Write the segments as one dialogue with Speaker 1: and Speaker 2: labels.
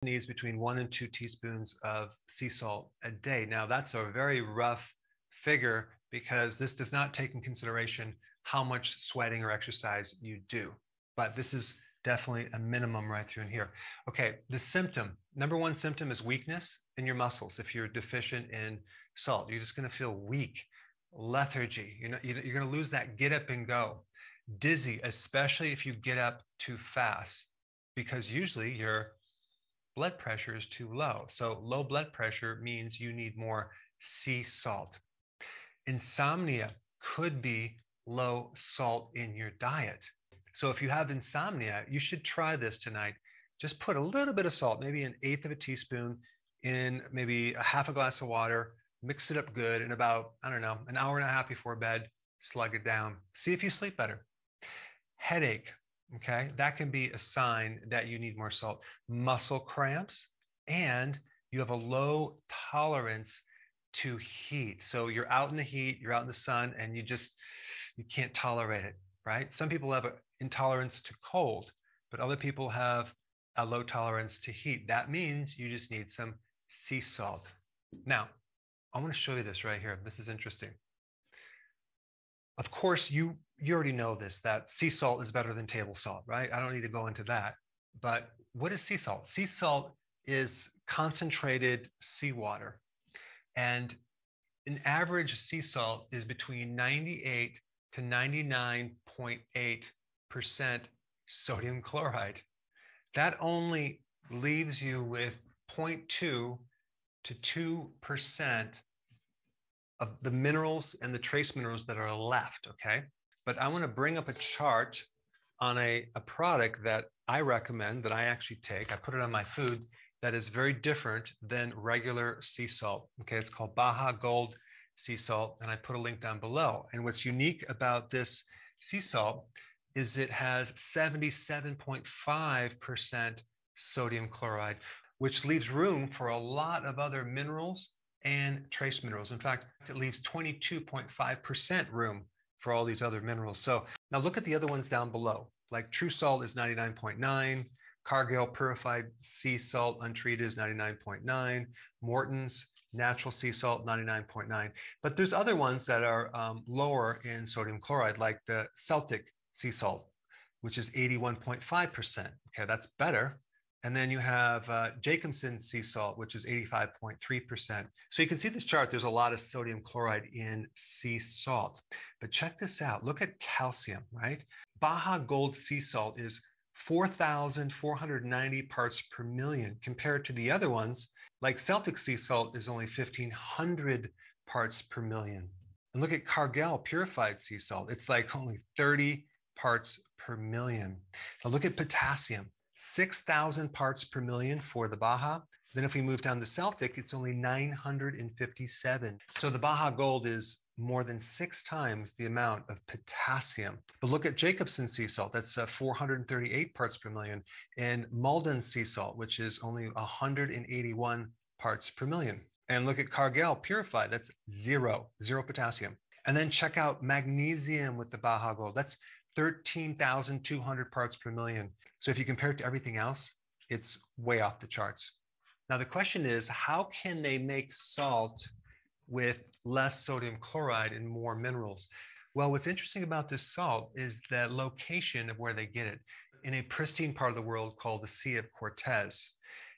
Speaker 1: needs between 1 and 2 teaspoons of sea salt a day. Now, that's a very rough figure because this does not take in consideration how much sweating or exercise you do. But this is definitely a minimum right through in here. Okay, the symptom. Number one symptom is weakness in your muscles. If you're deficient in salt, you're just going to feel weak, lethargy. You're going to lose that get up and go. Dizzy, especially if you get up too fast, because usually your blood pressure is too low. So low blood pressure means you need more sea salt. Insomnia could be low salt in your diet. So if you have insomnia, you should try this tonight. Just put a little bit of salt, maybe 1/8 of a teaspoon in maybe a half a glass of water, mix it up good, and about, I don't know, an hour and a half before bed, slug it down. See if you sleep better. Headache, okay? That can be a sign that you need more salt. Muscle cramps, and you have a low tolerance to heat. So you're out in the heat, you're out in the sun, and you can't tolerate it, right? Some people have an intolerance to cold, but other people have a low tolerance to heat. That means you just need some sea salt. Now, I want to show you this right here. This is interesting. Of course, you already know this, that sea salt is better than table salt, right? I don't need to go into that. But what is sea salt? Sea salt is concentrated seawater. And an average sea salt is between 98 to 99.8% sodium chloride. That only leaves you with 0.2 to 2% of the minerals and the trace minerals that are left, okay? But I want to bring up a chart on a product that I recommend, that I actually take. I put it on my food, that is very different than regular sea salt, okay? It's called Baja Gold sea salt, and I put a link down below. And what's unique about this sea salt is it has 77.5% sodium chloride, which leaves room for a lot of other minerals and trace minerals. In fact, it leaves 22.5% room for all these other minerals. So now look at the other ones down below. Like True Salt is 99.9, Cargill Purified Sea Salt Untreated is 99.9, Morton's Natural Sea Salt 99.9. But there's other ones that are lower in sodium chloride, like the Celtic Sea Salt, which is 81.5%. Okay, that's better. And then you have Jacobson sea salt, which is 85.3%. So you can see this chart, there's a lot of sodium chloride in sea salt. But check this out, look at calcium, right? Baja Gold sea salt is 4,490 parts per million compared to the other ones, like Celtic sea salt is only 1,500 parts per million. And look at Cargill Purified Sea Salt, it's like only 30 parts per million. Now look at potassium. 6,000 parts per million for the Baja. Then if we move down to Celtic, it's only 957. So the Baja Gold is more than 6 times the amount of potassium. But look at Jacobson sea salt, that's 438 parts per million. And Malden sea salt, which is only 181 parts per million. And look at Cargill Purified, that's zero potassium. And then check out magnesium with the Baja Gold. That's 13,200 parts per million. So if you compare it to everything else, it's way off the charts. Now the question is, how can they make salt with less sodium chloride and more minerals? Well, what's interesting about this salt is the location of where they get it, in a pristine part of the world called the Sea of Cortez.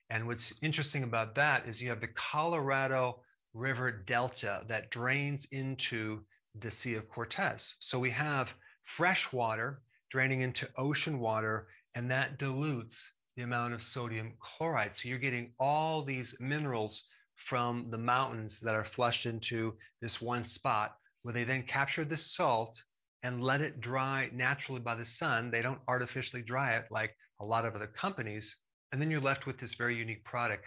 Speaker 1: And what's interesting about that is you have the Colorado River Delta that drains into the Sea of Cortez. So we have fresh water draining into ocean water, and that dilutes the amount of sodium chloride. So you're getting all these minerals from the mountains that are flushed into this one spot, where they then capture the salt and let it dry naturally by the sun. They don't artificially dry it like a lot of other companies. And then you're left with this very unique product.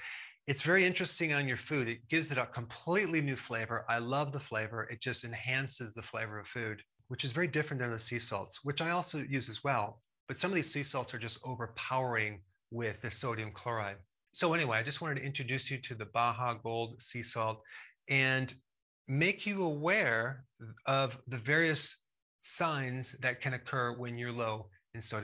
Speaker 1: It's very interesting on your food. It gives it a completely new flavor. I love the flavor. It just enhances the flavor of food, which is very different than the sea salts, which I also use as well. But some of these sea salts are just overpowering with the sodium chloride. So anyway, I just wanted to introduce you to the Baja Gold sea salt and make you aware of the various signs that can occur when you're low in sodium.